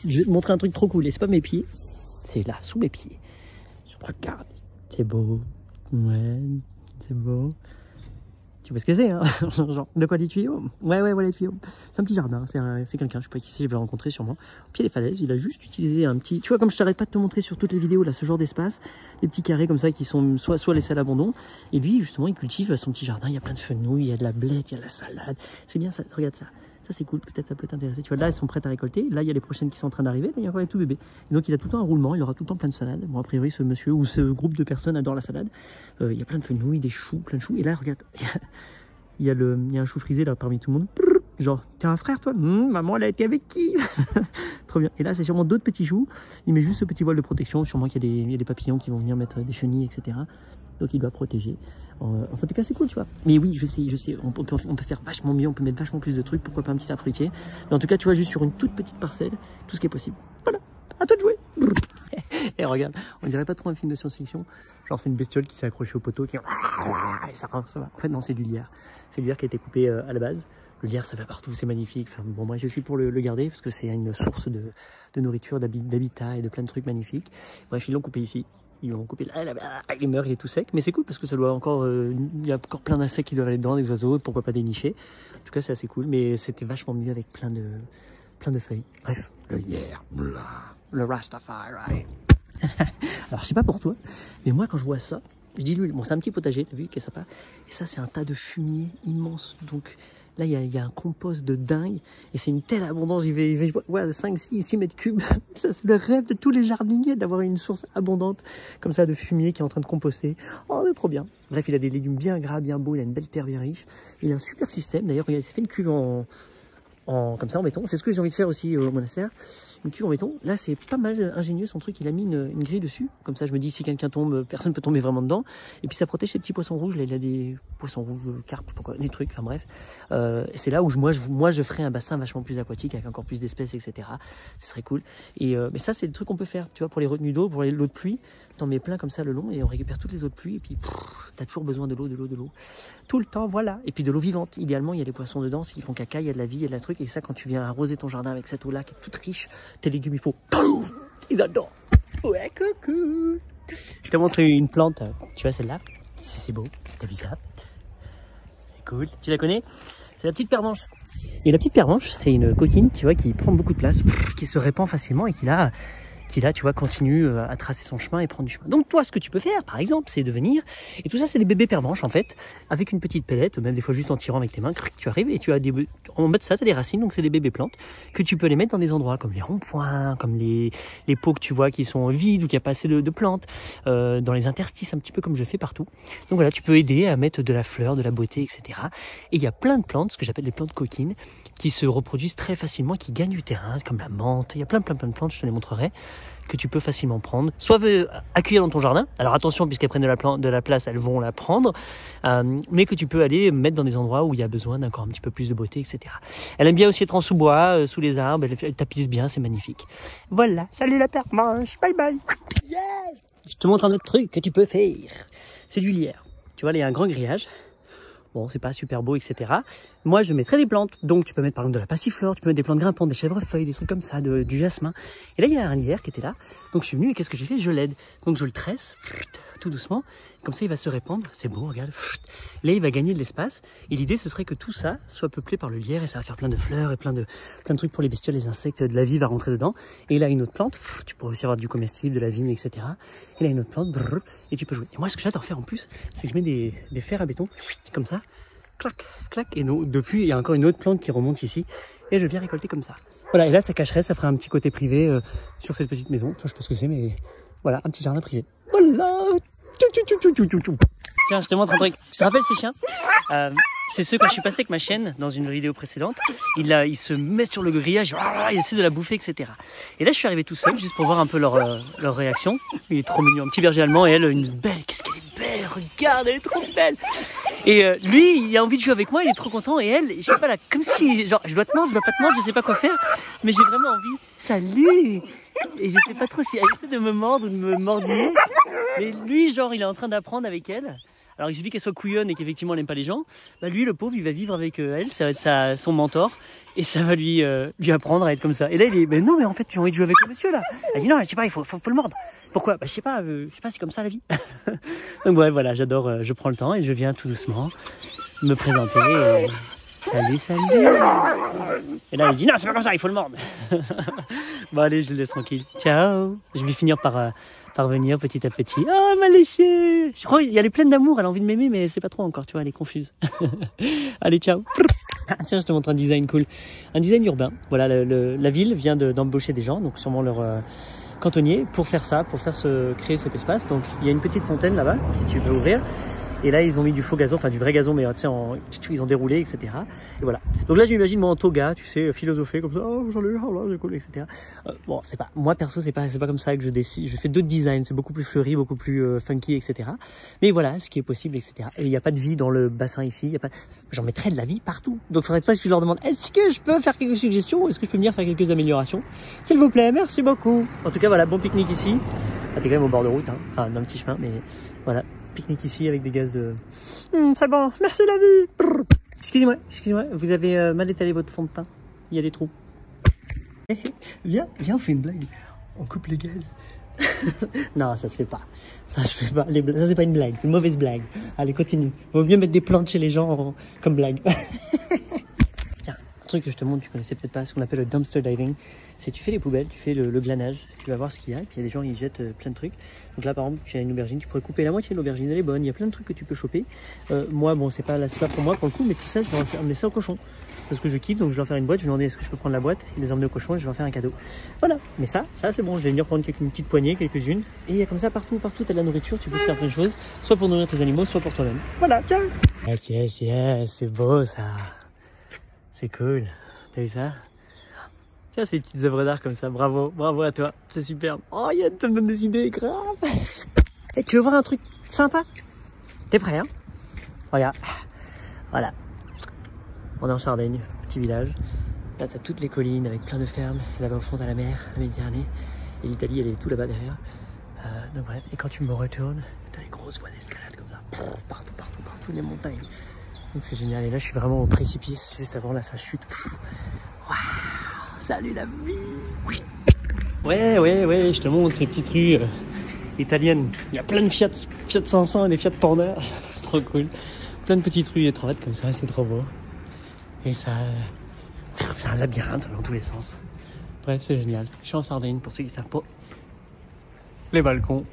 Je vais te montrer un truc trop cool. Et c'est pas mes pieds, c'est là, sous mes pieds. Regarde, c'est beau. Ouais, c'est beau. Tu vois ce que c'est, hein? Genre, de quoi, des tuyaux? Ouais, voilà les tuyaux. C'est un petit jardin, c'est quelqu'un, je sais pas qui c'est, je vais le rencontrer sûrement. Au pied des falaises, il a juste utilisé un petit... Tu vois, comme je t'arrête pas de te montrer sur toutes les vidéos, là, ce genre d'espace, des petits carrés comme ça qui sont soit laissés à l'abandon. Et lui, justement, il cultive son petit jardin, il y a plein de fenouil, il y a de la blette, il y a de la salade. C'est bien ça, regarde ça. Ça c'est cool, peut-être ça peut t'intéresser. Tu vois, là elles sont prêtes à récolter. Là il y a les prochaines qui sont en train d'arriver. Là il y a encore les tout bébés. Et donc il a tout le temps un roulement, il aura tout le temps plein de salades. Bon, a priori ce monsieur ou ce groupe de personnes adore la salade. Il y a plein de fenouil, des choux, plein de choux. Et là regarde, il y a un chou frisé là parmi tout le monde. Genre, t'as un frère toi? Maman elle a été avec qui? Trop bien. Et là c'est sûrement d'autres petits choux. Il met juste ce petit voile de protection. Sûrement qu'il y a des papillons qui vont venir mettre des chenilles, etc. Donc il doit protéger. En tout cas c'est cool, tu vois. Mais oui, je sais, on peut faire vachement mieux, on peut mettre vachement plus de trucs, pourquoi pas un petit arbre fruitier. Mais en tout cas, tu vois, juste sur une toute petite parcelle, tout ce qui est possible. Voilà, à toi de jouer. Et regarde, on dirait pas trop un film de science-fiction. Genre c'est une bestiole qui s'est accrochée au poteau, qui... Et ça va. En fait non, c'est du lierre. C'est du lierre qui a été coupé à la base. Le lierre ça va partout, c'est magnifique. Enfin, bon, moi je suis pour le garder parce que c'est une source de nourriture, d'habitat et de plein de trucs magnifiques. Bref, ils l'ont coupé ici. Ils vont couper là, il meurt, il est tout sec, mais c'est cool parce que ça doit encore, il y a encore plein d'insectes qui doivent aller dedans, des oiseaux, pourquoi pas des nichés. En tout cas, c'est assez cool, mais c'était vachement mieux avec plein de feuilles. Bref, le lierre, le Rastafari. Alors, je sais pas pour toi, mais moi, quand je vois ça, je dis lui, bon, c'est un petit potager, t'as vu, qu'est-ce que ça pas? Et ça, c'est un tas de fumier immense, donc. Là, il y a un compost de dingue et c'est une telle abondance. Je vois 5, 6 mètres cubes. Ça, c'est le rêve de tous les jardiniers d'avoir une source abondante comme ça de fumier qui est en train de composter. Oh, c'est trop bien. Bref, il a des légumes bien gras, bien beaux. Il a une belle terre bien riche. Il a un super système. D'ailleurs, il s'est fait une cuve comme ça en béton. C'est ce que j'ai envie de faire aussi au monastère. Une cuve en béton. Là, c'est pas mal ingénieux son truc. Il a mis une grille dessus. Comme ça, je me dis, si quelqu'un tombe, personne ne peut tomber vraiment dedans. Et puis, ça protège ces petits poissons rouges. Là, il a des poissons rouges, carpes, des trucs. Enfin, bref. C'est là où moi, je ferais un bassin vachement plus aquatique avec encore plus d'espèces, etc. Ce serait cool. Et mais ça, c'est des trucs qu'on peut faire. Tu vois, pour les retenues d'eau, pour l'eau de pluie. T'en mets plein comme ça le long et on récupère toutes les eaux de pluie. Et puis, t'as toujours besoin de l'eau. Tout le temps, voilà. Et puis, de l'eau vivante. Idéalement, il y a les poissons dedans. S'ils font caca, il y a de la vie, il y a de la truc. Et ça, quand tu viens arroser ton jardin avec cette eau-là qui est toute riche, tes légumes, il faut... Pouf, ils adorent. Ouais, coucou. Je te montre une plante. Tu vois celle-là? C'est beau. T'as vu ça? C'est cool. Tu la connais? C'est la petite pervenche. Et la petite pervenche, c'est une coquine, tu vois, qui prend beaucoup de place, qui se répand facilement et qui là, tu vois, continue à tracer son chemin et prendre du chemin. Donc toi, ce que tu peux faire, par exemple, c'est de venir, et tout ça, c'est des bébés pervenches, en fait, avec une petite pellette, même des fois juste en tirant avec tes mains, tu arrives et tu as en bas de ça, tu as des racines, donc c'est des bébés plantes, que tu peux les mettre dans des endroits comme les ronds-points, comme les pots que tu vois qui sont vides ou qui a pas assez de plantes, dans les interstices, un petit peu comme je fais partout. Donc voilà, tu peux aider à mettre de la fleur, de la beauté, etc. Et il y a plein de plantes, ce que j'appelle des plantes coquines, qui se reproduisent très facilement, qui gagnent du terrain, comme la menthe. Il y a plein de plantes, je te les montrerai, que tu peux facilement prendre, soit accueillir dans ton jardin. Alors attention, puisqu'elles prennent de la place, elles vont la prendre, mais que tu peux aller mettre dans des endroits où il y a besoin d'encore un petit peu plus de beauté, etc. Elle aime bien aussi être en sous-bois, sous les arbres, elle tapisse bien, c'est magnifique. Voilà, salut la pervenche, bye bye. Yeah. Je te montre un autre truc que tu peux faire. C'est du lierre. Tu vois, il y a un grand grillage. Bon, c'est pas super beau, etc. Moi, je mettrais des plantes. Donc, tu peux mettre par exemple de la passiflore, tu peux mettre des plantes grimpantes, des chèvrefeuilles, des trucs comme ça, du jasmin. Et là, il y a un lierre qui était là. Donc, je suis venu et qu'est-ce que j'ai fait? Je l'aide. Donc, je le tresse tout doucement. Comme ça, il va se répandre. C'est beau, regarde. Là, il va gagner de l'espace. Et l'idée, ce serait que tout ça soit peuplé par le lierre et ça va faire plein de fleurs et plein de trucs pour les bestioles, les insectes, de la vie va rentrer dedans. Et là, une autre plante. Tu pourrais aussi avoir du comestible, de la vigne, etc. Et là, une autre plante. Et tu peux jouer. Et moi, ce que j'adore faire en plus, c'est que je mets des fers à béton, comme ça. Clac, clac. Et depuis, il y a encore une autre plante qui remonte ici. Et je viens récolter comme ça. Voilà, et là, ça cacherait, ça ferait un petit côté privé sur cette petite maison. Enfin, je sais pas ce que c'est, mais voilà, un petit jardin privé. Voilà. Tiens, je te montre un truc. Tu te rappelles ces chiens? C'est ceux quand je suis passé avec ma chienne dans une vidéo précédente, il se met sur le grillage, il essaie de la bouffer, etc. Et là, je suis arrivé tout seul, juste pour voir un peu leur réaction. Il est trop mignon, un petit berger allemand, et elle, une belle, qu'est-ce qu'elle est belle, regarde, elle est trop belle. Et lui, il a envie de jouer avec moi, il est trop content, et elle, je sais pas là, comme si, genre, je dois te mordre, je dois pas te mordre, je sais pas quoi faire, mais j'ai vraiment envie, salut. Et je sais pas trop si elle essaie de me mordre ou de me mordiller, mais lui, genre, il est en train d'apprendre avec elle Alors il suffit qu'elle soit couillonne et qu'effectivement elle n'aime pas les gens. Bah lui, le pauvre, il va vivre avec elle, ça va être son mentor. Et ça va lui apprendre à être comme ça. Et là, il est, mais non, mais en fait, j'ai envie de jouer avec le monsieur là. Elle dit non, je sais pas, il faut le mordre. Pourquoi? Bah je sais pas, c'est comme ça la vie. Donc ouais, voilà, j'adore, je prends le temps et je viens tout doucement me présenter. Salut, salut. Et là, il dit non, c'est pas comme ça, il faut le mordre. Bon allez, je le laisse tranquille. Ciao. Je vais finir par venir petit à petit. Oh, ma léchée. Je crois qu'elle est pleine d'amour, elle a envie de m'aimer, mais c'est pas trop encore, tu vois, elle est confuse. Allez, ciao. Tiens, je te montre un design cool. Un design urbain. Voilà, la ville vient d'embaucher des gens, donc sûrement leur cantonnier, pour faire ça, créer cet espace. Donc, il y a une petite fontaine là-bas, si tu veux ouvrir. Et là, ils ont mis du faux gazon, enfin du vrai gazon, mais tu sais, ils ont déroulé, etc. Et voilà. Donc là, j'imagine moi en toga, tu sais, philosopher comme ça, oh salut, oh là, c'est cool, etc. Bon, c'est pas, moi perso, c'est pas comme ça que je décide. Je fais d'autres designs, c'est beaucoup plus fleuri, beaucoup plus funky, etc. Mais voilà, ce qui est possible, etc. Et il n'y a pas de vie dans le bassin ici. Il y a pas, j'en mettrais de la vie partout. Donc, il faudrait peut-être que je leur demande, est-ce que je peux faire quelques suggestions, ou est-ce que je peux venir faire quelques améliorations, s'il vous plaît, merci beaucoup. En tout cas, voilà, bon pique-nique ici. Ah, t'es quand même au bord de route, hein. Enfin dans le petit chemin, mais voilà. Pique-nique ici avec des gaz de... très bon, merci la vie. Excusez-moi, vous avez mal étalé votre fond de teint. Il y a des trous. Viens, on fait une blague. On coupe le gaz. Non, ça se fait pas. Ça se fait pas. Ça, c'est pas une blague, c'est une mauvaise blague. Allez, continue. Vaut mieux mettre des plantes chez les gens comme blague. Tiens, un truc que je te montre, tu connaissais peut-être pas, ce qu'on appelle le dumpster diving. C'est tu fais les poubelles, tu fais le glanage, tu vas voir ce qu'il y a, et puis il y a des gens qui jettent plein de trucs. Donc là par exemple, tu as une aubergine, tu pourrais couper la moitié de l'aubergine, elle est bonne, il y a plein de trucs que tu peux choper. Moi bon, c'est pas pour moi pour le coup, mais tout ça je vais emmener ça au cochon. Parce que je kiffe, donc je vais en faire une boîte, je vais demander est-ce que je peux prendre la boîte, et les emmener au cochon et je vais en faire un cadeau. Voilà, mais ça c'est bon, je vais venir prendre une petite poignée, quelques-unes. Et il y a comme ça partout, tu as de la nourriture, tu peux faire plein de choses, soit pour nourrir tes animaux, soit pour toi-même. Voilà, ciao. Yes, c'est beau ça. C'est cool. T'as vu ça? Tiens, ces petites œuvres d'art comme ça, bravo à toi, c'est superbe. Oh, Yann, tu me donnes des idées, grave. Et tu veux voir un truc sympa? T'es prêt, hein? Regarde, voilà. On est en Sardaigne, petit village. Là, t'as toutes les collines avec plein de fermes. Là-bas au fond, t'as la mer, la Méditerranée. Et l'Italie, elle est tout là-bas derrière. Donc bref, et quand tu me retournes, t'as les grosses voies d'escalade comme ça. Partout, les montagnes. Donc c'est génial. Et là, je suis vraiment au précipice. Juste avant, là, ça chute. Waouh! Salut la vie. Ouais, je te montre les petites rues italiennes. Il y a plein de Fiat 500 et des Fiat Panda. C'est trop cool. Plein de petites rues étroites comme ça, c'est trop beau. Et ça... c'est un labyrinthe, ça va dans tous les sens. Bref, c'est génial. Je suis en Sardaigne, pour ceux qui ne savent pas. Les balcons.